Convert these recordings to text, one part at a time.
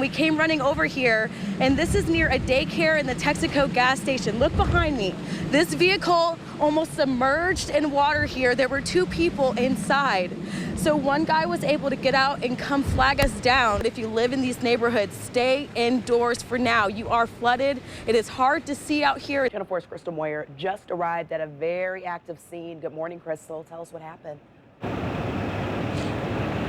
we came running over here, and this is near a daycare in the Texaco gas station. Look behind me. This vehicle almost submerged in water here. There were 2 people inside. So one guy was able to get out and come flag us down. If you live in these neighborhoods, stay indoors for now. You are flooded. It is hard to see out here. Channel 4's Crystal Moyer just arrived at a very active scene. Good morning, Crystal. Tell us what happened.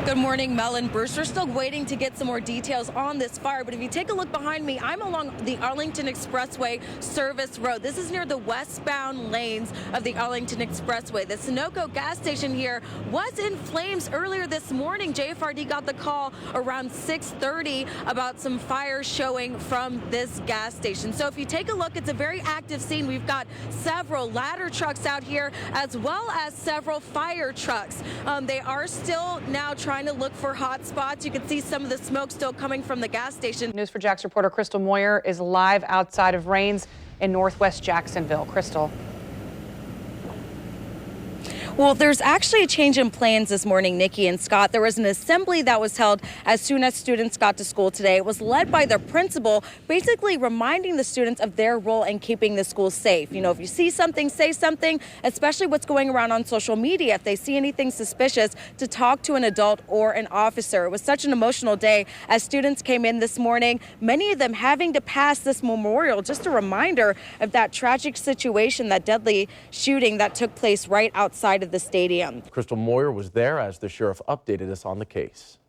Good morning, Mel and Bruce. We're still waiting to get some more details on this fire, but if you take a look behind me, I'm along the Arlington Expressway Service Road. This is near the westbound lanes of the Arlington Expressway. The Sunoco gas station here was in flames earlier this morning. JFRD got the call around 6:30 about some fires showing from this gas station. So if you take a look, it's a very active scene. We've got several ladder trucks out here as well as several fire trucks. They are still now trying to look for hot spots. You can see some of the smoke still coming from the gas station. News4Jax reporter Crystal Moyer is live outside of Rains in northwest Jacksonville. Crystal. Well, there's actually a change in plans this morning, Nikki and Scott. There was an assembly that was held as soon as students got to school today. It was led by the principal, basically reminding the students of their role in keeping the school safe. You know, if you see something, say something, especially what's going around on social media. If they see anything suspicious, to talk to an adult or an officer. It was such an emotional day as students came in this morning, many of them having to pass this memorial. Just a reminder of that tragic situation, that deadly shooting that took place right outside of the stadium. Crystal Moyer was there as the sheriff updated us on the case.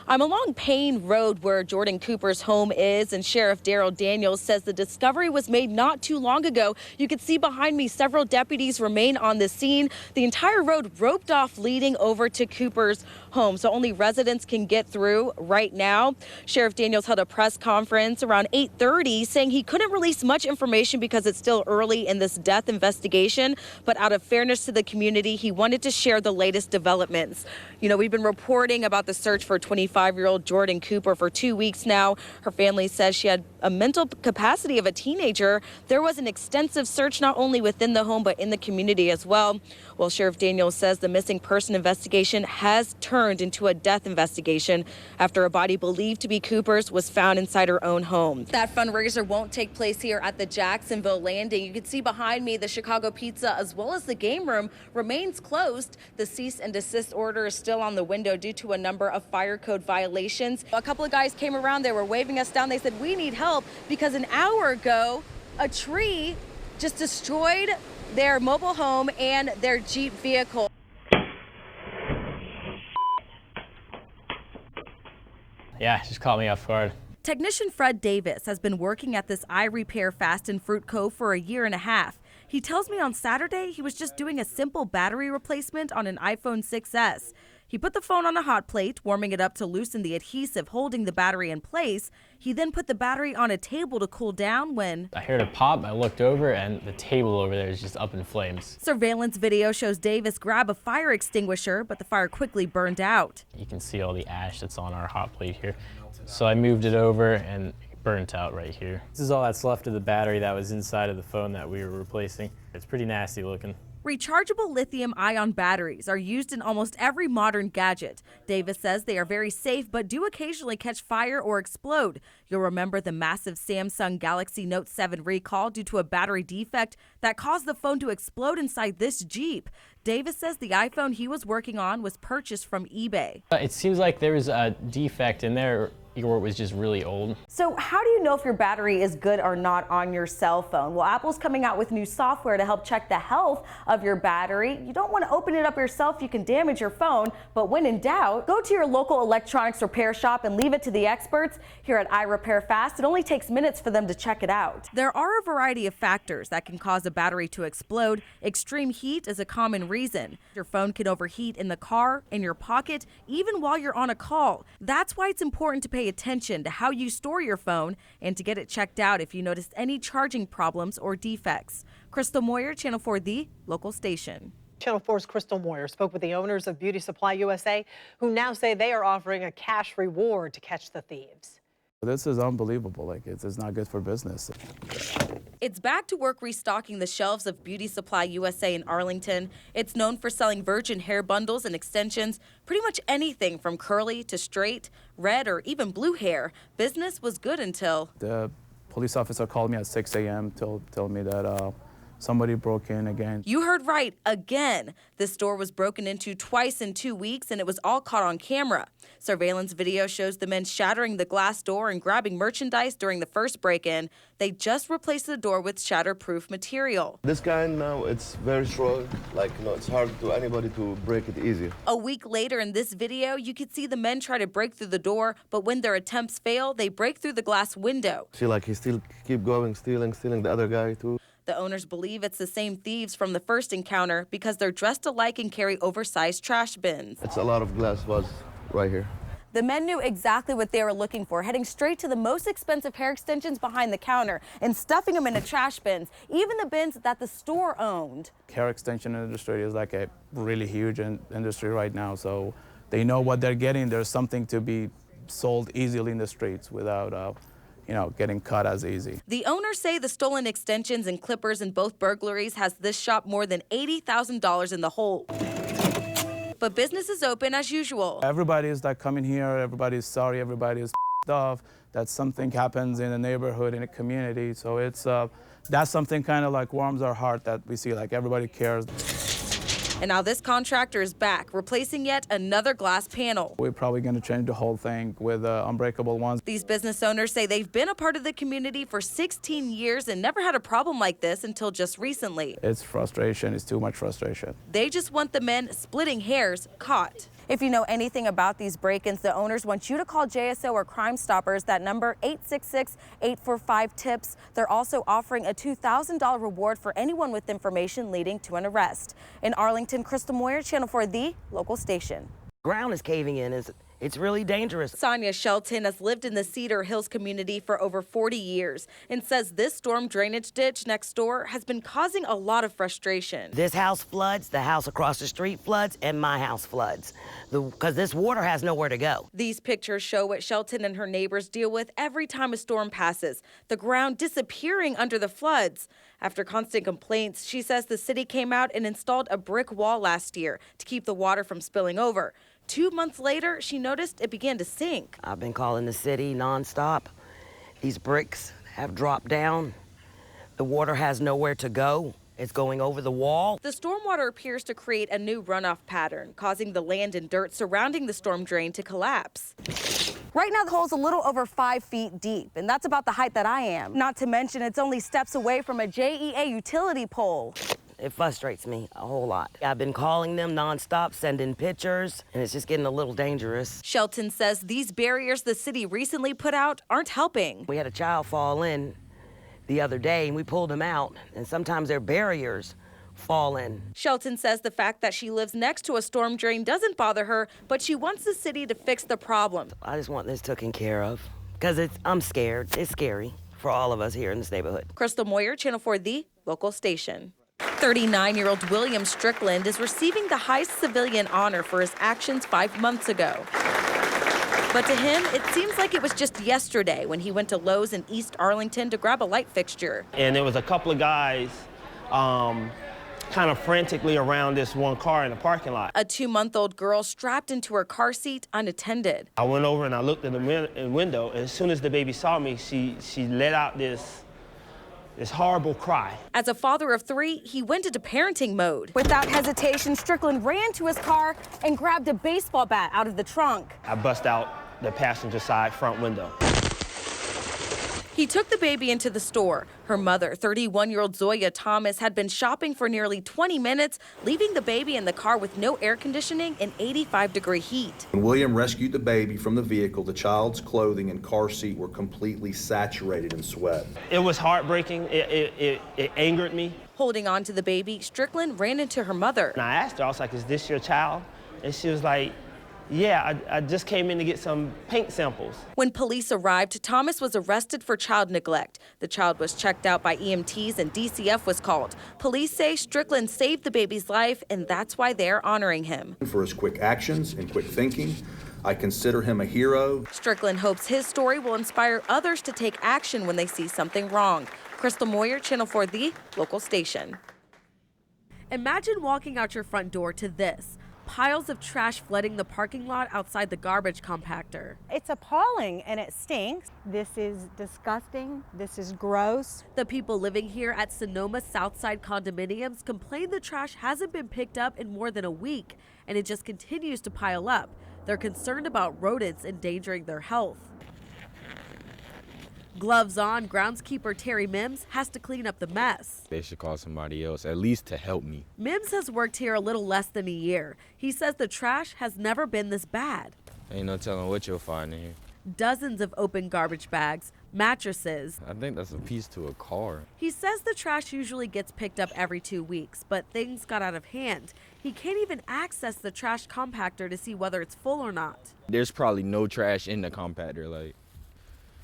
I'm along Payne Road where Jordan Cooper's home is, and Sheriff Daryl Daniels says the discovery was made not too long ago. You can see behind me several deputies remain on the scene. The entire road roped off leading over to Cooper's home, so only residents can get through right now. Sheriff Daniels held a press conference around 8:30 saying he couldn't release much information because it's still early in this death investigation, but out of fairness to the community, he wanted to share the latest developments. You know, we've been reporting about the search for 25-year-old Jordan Cooper for 2 weeks now. Her family says she had a mental capacity of a teenager. There was an extensive search not only within the home but in the community as well. Well, Sheriff Daniels says the missing person investigation has turned into a death investigation after a body believed to be Cooper's was found inside her own home. That fundraiser won't take place here at the Jacksonville Landing. You can see behind me the Chicago Pizza as well as the game room remains closed. The cease and desist order is still on the window due to a number of fire code violations. A couple of guys came around, they were waving us down. They said, we need help because an hour ago, a tree just destroyed their mobile home and their Jeep vehicle. Yeah, it just caught me off guard. Technician Fred Davis has been working at this eye repair fast in Fruit Cove for a year and a half. He tells me on Saturday he was just doing a simple battery replacement on an iPhone 6s. He put the phone on a hot plate, warming it up to loosen the adhesive holding the battery in place. He then put the battery on a table to cool down when I heard a pop, I looked over, and the table over there is just up in flames. Surveillance video shows Davis grab a fire extinguisher, but the fire quickly burned out. You can see all the ash that's on our hot plate here. So I moved it over and it burnt out right here. This is all that's left of the battery that was inside of the phone that we were replacing. It's pretty nasty looking. Rechargeable lithium-ion batteries are used in almost every modern gadget. Davis says they are very safe but do occasionally catch fire or explode. You'll remember the massive Samsung Galaxy Note 7 recall due to a battery defect that caused the phone to explode inside this Jeep. Davis says the iPhone he was working on was purchased from eBay. It seems like there was a defect in there or it was just really old. So how do you know if your battery is good or not on your cell phone? Well, Apple's coming out with new software to help check the health of your battery. You don't want to open it up yourself. You can damage your phone. But when in doubt, go to your local electronics repair shop and leave it to the experts here at iRepair Fast. It only takes minutes for them to check it out. There are a variety of factors that can cause a battery to explode. Extreme heat is a common reason. Your phone can overheat in the car, in your pocket, even while you're on a call. That's why it's important to pay attention to how you store your phone and to get it checked out if you notice any charging problems or defects. Crystal Moyer, Channel 4, the local station. Channel 4's Crystal Moyer spoke with the owners of Beauty Supply USA, who now say they are offering a cash reward to catch the thieves. This is unbelievable. Like, it's not good for business. It's back to work restocking the shelves of Beauty Supply USA in Arlington. It's known for selling virgin hair bundles and extensions, pretty much anything from curly to straight, red, or even blue hair. Business was good until the police officer called me at 6 a.m. told me that somebody broke in again. You heard right, again. This store was broken into twice in 2 weeks, and it was all caught on camera. Surveillance video shows the men shattering the glass door and grabbing merchandise during the first break-in. They just replaced the door with shatterproof material. This kind now, it's very strong. Like, it's hard to anybody to break it easy. A week later in this video, you could see the men try to break through the door, but when their attempts fail, they break through the glass window. See, like, he still keep going, stealing the other guy, too. The owners believe it's the same thieves from the first encounter because they're dressed alike and carry oversized trash bins. It's a lot of glass was right here. The men knew exactly what they were looking for, heading straight to the most expensive hair extensions behind the counter and stuffing them into trash bins, even the bins that the store owned. Hair extension industry is like a really huge industry right now, so they know what they're getting. There's something to be sold easily in the streets without getting caught as easy. The owners say the stolen extensions and clippers in both burglaries has this shop more than $80,000 in the hole. But business is open as usual. Everybody's like coming here, everybody's sorry, everybody's off that something happens in a neighborhood, in a community. So it's that's something kind of like warms our heart that we see like everybody cares. And now this contractor is back, replacing yet another glass panel. We're probably going to change the whole thing with unbreakable ones. These business owners say they've been a part of the community for 16 years and never had a problem like this until just recently. It's frustration. It's too much frustration. They just want the men splitting hairs caught. If you know anything about these break-ins, the owners want you to call JSO or Crime Stoppers. That number, 866-845-TIPS. They're also offering a $2,000 reward for anyone with information leading to an arrest. In Arlington, Crystal Moyer, Channel 4, the local station. Ground is caving in. It's really dangerous. Sonia Shelton has lived in the Cedar Hills community for over 40 years and says this storm drainage ditch next door has been causing a lot of frustration. This house floods, the house across the street floods, and my house floods because this water has nowhere to go. These pictures show what Shelton and her neighbors deal with every time a storm passes, the ground disappearing under the floods. After constant complaints, she says the city came out and installed a brick wall last year to keep the water from spilling over. 2 months later, she noticed it began to sink. I've been calling the city nonstop. These bricks have dropped down. The water has nowhere to go. It's going over the wall. The stormwater appears to create a new runoff pattern, causing the land and dirt surrounding the storm drain to collapse. Right now, the hole's a little over 5 feet deep, and that's about the height that I am. Not to mention, it's only steps away from a JEA utility pole. It frustrates me a whole lot. I've been calling them nonstop, sending pictures, and it's just getting a little dangerous. Shelton says these barriers the city recently put out aren't helping. We had a child fall in the other day, and we pulled him out, and sometimes their barriers fall in. Shelton says the fact that she lives next to a storm drain doesn't bother her, but she wants the city to fix the problem. I just want this taken care of, because I'm scared. It's scary for all of us here in this neighborhood. Crystal Moyer, Channel 4, the local station. 39-year-old William Strickland is receiving the highest civilian honor for his actions 5 months ago. But to him, it seems like it was just yesterday when he went to Lowe's in East Arlington to grab a light fixture. And there was a couple of guys kind of frantically around this one car in the parking lot. A 2-month-old girl strapped into her car seat unattended. I went over and I looked in the window, and as soon as the baby saw me, she let out this horrible cry. As a father of 3, he went into parenting mode. Without hesitation, Strickland ran to his car and grabbed a baseball bat out of the trunk. I bust out the passenger side front window. He took the baby into the store. Her mother, 31-year-old Zoya Thomas, had been shopping for nearly 20 minutes, leaving the baby in the car with no air conditioning and 85-degree heat. When William rescued the baby from the vehicle, the child's clothing and car seat were completely saturated in sweat. It was heartbreaking. It angered me. Holding on to the baby, Strickland ran into her mother. And I asked her, I was like, "Is this your child?" And she was like, "Yeah, I just came in to get some paint samples." When police arrived, Thomas was arrested for child neglect. The child was checked out by EMTs and DCF was called. Police say Strickland saved the baby's life, and that's why they're honoring him. For his quick actions and quick thinking, I consider him a hero. Strickland hopes his story will inspire others to take action when they see something wrong. Crystal Moyer, Channel 4, the local station. Imagine walking out your front door to this. Piles of trash flooding the parking lot outside the garbage compactor. It's appalling and it stinks. This is disgusting. This is gross. The people living here at Sonoma Southside condominiums complain the trash hasn't been picked up in more than a week, and it just continues to pile up. They're concerned about rodents endangering their health. Gloves on, groundskeeper Terry Mims has to clean up the mess. They should call somebody else, at least to help me. Mims has worked here a little less than a year. He says the trash has never been this bad. Ain't no telling what you'll find in here. Dozens of open garbage bags, mattresses. I think that's a piece to a car. He says the trash usually gets picked up every 2 weeks, but things got out of hand. He can't even access the trash compactor to see whether it's full or not. There's probably no trash in the compactor. Like,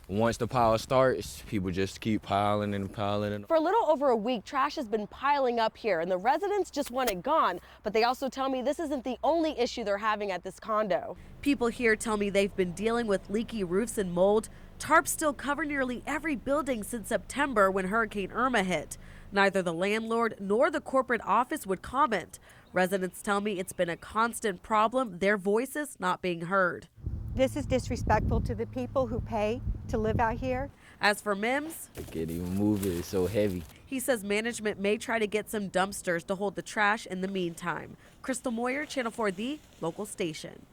once the pile starts, people just keep piling and piling. For a little over a week, trash has been piling up here, and the residents just want it gone. But they also tell me this isn't the only issue they're having at this condo. People here tell me they've been dealing with leaky roofs and mold. Tarps still cover nearly every building since September when Hurricane Irma hit. Neither the landlord nor the corporate office would comment. Residents tell me it's been a constant problem, their voices not being heard. This is disrespectful to the people who pay to live out here. As for Mims, I can't even move it, it's so heavy. he says management may try to get some dumpsters to hold the trash in the meantime. Crystal Moyer, Channel 4, the local station.